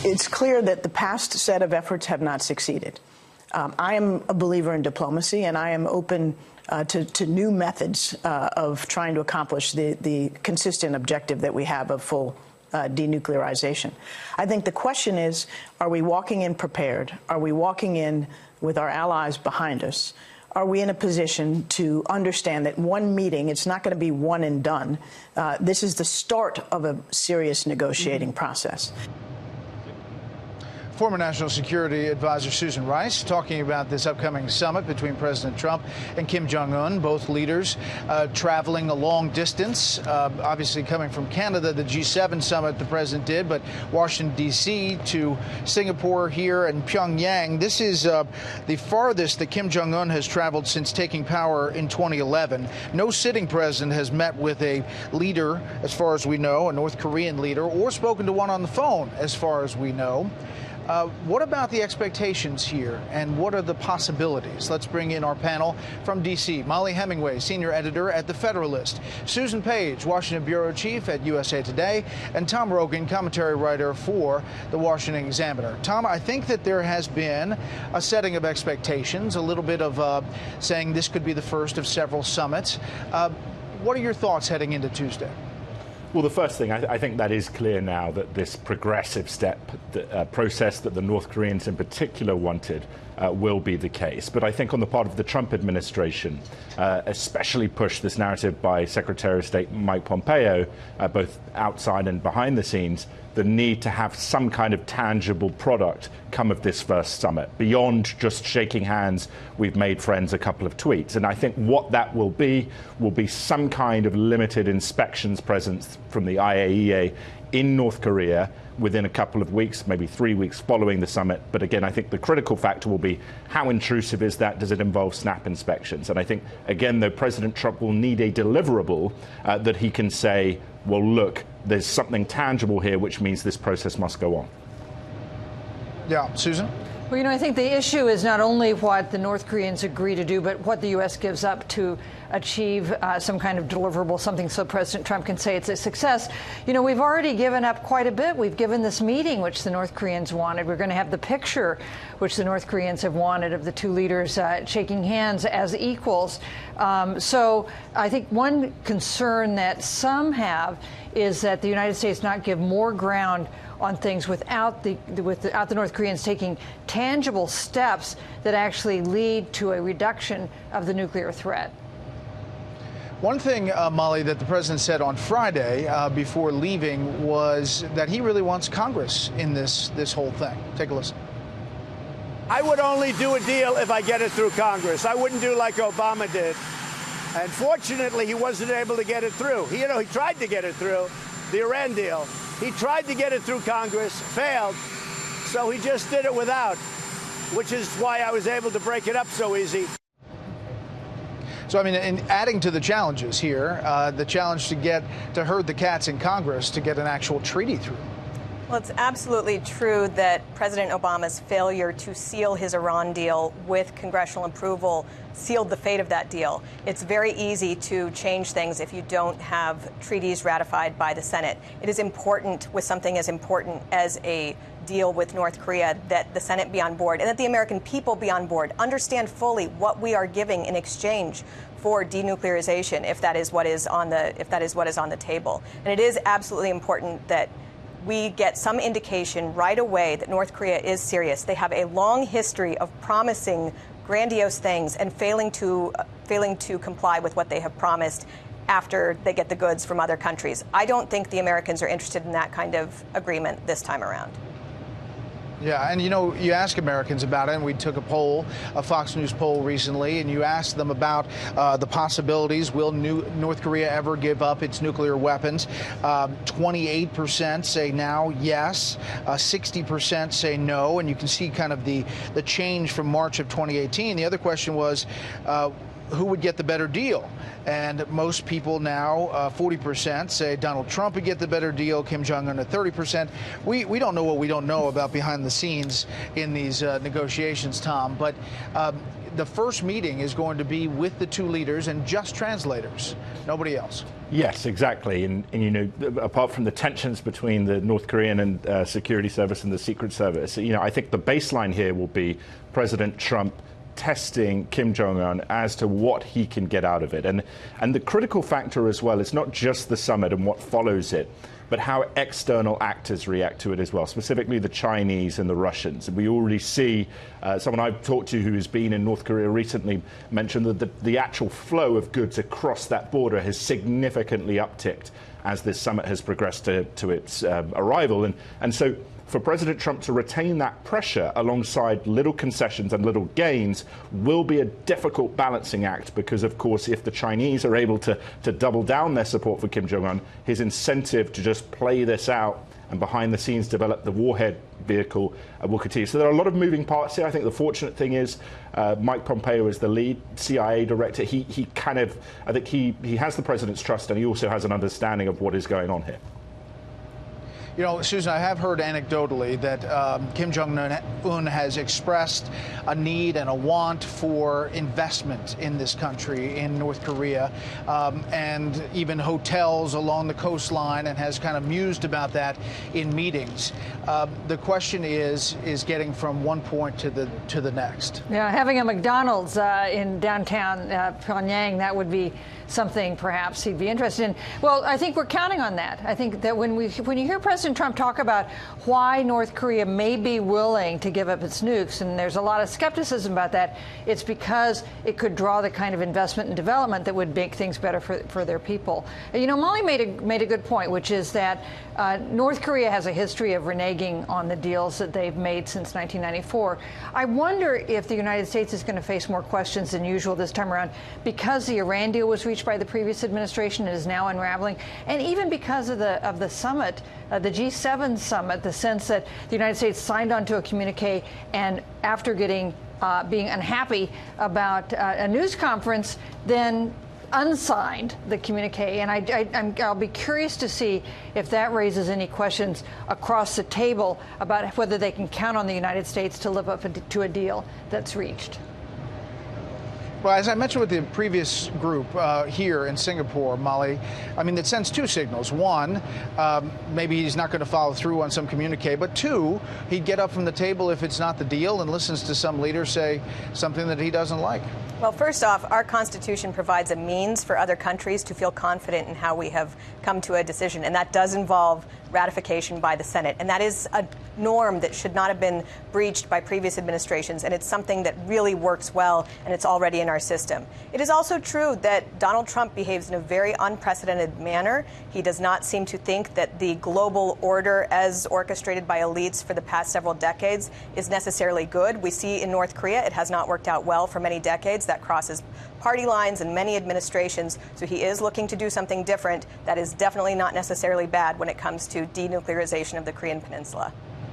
It's clear that the past set of efforts have not succeeded. I am a believer in diplomacy, and I am open to new methods of trying to accomplish the consistent objective that we have of full denuclearization. I think the question is, are we walking in prepared? Are we walking in with our allies behind us? Are we in a position to understand that one meeting, it's not going to be one and done. This is the start of a serious negotiating process. Former National Security Advisor Susan Rice talking about this upcoming summit between President Trump and Kim Jong Un, both leaders traveling a long distance, obviously coming from Canada, the G7 summit the president did, but Washington, D.C. to Singapore here and Pyongyang. This is the farthest that Kim Jong Un has traveled since taking power in 2011. No sitting president has met with a leader, as far as we know, a North Korean leader, or spoken to one on the phone, as far as we know. What about the expectations here, and what are the possibilities? Let's bring in our panel from D.C. Molly Hemingway, senior editor at The Federalist, Susan Page, Washington bureau chief at USA Today, and Tom Rogan, commentary writer for The Washington Examiner. Tom, I think that there has been a setting of expectations, a little bit of saying this could be the first of several summits. What are your thoughts heading into Tuesday? Well, the first thing, I think that is clear now that this progressive step process that the North Koreans in particular wanted will be the case. But I think on the part of the Trump administration, especially pushed this narrative by Secretary of State Mike Pompeo, both outside and behind the scenes, the need to have some kind of tangible product come of this first summit. Beyond just shaking hands, we've made friends, a couple of tweets. And I think what that will be some kind of limited inspections presence from the IAEA in North Korea within a couple of weeks, maybe 3 weeks following the summit. But again, I think the critical factor will be how intrusive is that? Does it involve snap inspections? And I think, again, though, President Trump will need a deliverable that he can say, well, look, there's something tangible here, which means this process must go on. Yeah, Susan? Well, I think the issue is not only what the North Koreans agree to do, but what the U.S. gives up to achieve some kind of deliverable, something so President Trump can say it's a success. We've already given up quite a bit. We've given this meeting, which the North Koreans wanted. We're going to have the picture, which the North Koreans have wanted, of the two leaders shaking hands as equals. So I think one concern that some have is that the United States not give more ground on things without the North Koreans taking tangible steps that actually lead to a reduction of the nuclear threat. One thing, Molly, that the president said on Friday before leaving was that he really wants Congress in this whole thing. Take a listen. I would only do a deal if I get it through Congress. I wouldn't do like Obama did. And fortunately, he wasn't able to get it through. He tried to get it through, the Iran deal. He tried to get it through Congress, failed, so he just did it without, which is why I was able to break it up so easy. So, I mean, in adding to the challenges here, the challenge to herd the cats in Congress to get an actual treaty through. Well, it's absolutely true that President Obama's failure to seal his Iran deal with congressional approval sealed the fate of that deal. It's very easy to change things if you don't have treaties ratified by the Senate. It is important, with something as important as a deal with North Korea, that the Senate be on board and that the American people be on board, understand fully what we are giving in exchange for denuclearization, if that is what is on the table. And it is absolutely important that we get some indication right away that North Korea is serious. They have a long history of promising grandiose things and failing to comply with what they have promised after they get the goods from other countries. I don't think the Americans are interested in that kind of agreement this time around. Yeah, and you ask Americans about it, and we took a poll, a Fox News poll recently, and you asked them about the possibilities. Will North Korea ever give up its nuclear weapons? 28% say now yes, 60% say no, and you can see kind of the change from March of 2018. The other question was, who would get the better deal? And most people now, 40%, say Donald Trump would get the better deal, Kim Jong Un at 30%. We don't know what we don't know about behind the scenes in these negotiations, Tom, but the first meeting is going to be with the two leaders and just translators, nobody else. Yes, exactly. And you know, apart from the tensions between the North Korean and security service and the Secret Service, you know, I think the baseline here will be President Trump testing Kim Jong Un as to what he can get out of it. And the critical factor as well is not just the summit and what follows it, but how external actors react to it as well, specifically the Chinese and the Russians. And we already see someone I've talked to who has been in North Korea recently mentioned that the actual flow of goods across that border has significantly upticked as this summit has progressed to its arrival. And so for President Trump to retain that pressure alongside little concessions and little gains will be a difficult balancing act because, of course, if the Chinese are able to double down their support for Kim Jong Un, his incentive to just play this out and behind the scenes develop the warhead vehicle will continue. So there are a lot of moving parts here. I think the fortunate thing is Mike Pompeo is the lead CIA director. He has the president's trust, and he also has an understanding of what is going on here. You know, Susan, I have heard anecdotally that Kim Jong Un has expressed a need and a want for investment in this country, in North Korea, and even hotels along the coastline, and has kind of mused about that in meetings. The question is getting from one point to the next. Yeah, having a McDonald's in downtown Pyongyang, that would be something perhaps he'd be interested in. Well, I think we're counting on that. I think that when you hear President Trump talk about why North Korea may be willing to give up its nukes, and there's a lot of skepticism about that, it's because it could draw the kind of investment and development that would make things better for their people. You know, Molly made a good point, which is that North Korea has a history of reneging on the deals that they've made since 1994. I wonder if the United States is going to face more questions than usual this time around because the Iran deal was reached by the previous administration and is now unraveling, and even because of the summit, the G7 summit, the sense that the United States signed on to a communique, and after being unhappy about a news conference, then unsigned the communique. And I'll be curious to see if that raises any questions across the table about whether they can count on the United States to live up to a deal that's reached. Well, as I mentioned with the previous group here in Singapore, Molly, I mean, it sends two signals. One, maybe he's not going to follow through on some communique, but two, he'd get up from the table if it's not the deal and listens to some leader say something that he doesn't like. Well, first off, our Constitution provides a means for other countries to feel confident in how we have come to a decision, and that does involve ratification by the Senate. And that is a norm that should not have been breached by previous administrations, and it's something that really works well, and it's already in our system. It is also true that Donald Trump behaves in a very unprecedented manner. He does not seem to think that the global order, as orchestrated by elites for the past several decades, is necessarily good. We see in North Korea it has not worked out well for many decades. That crosses party lines and many administrations. So he is looking to do something different that is definitely not necessarily bad when it comes to denuclearization of the Korean Peninsula.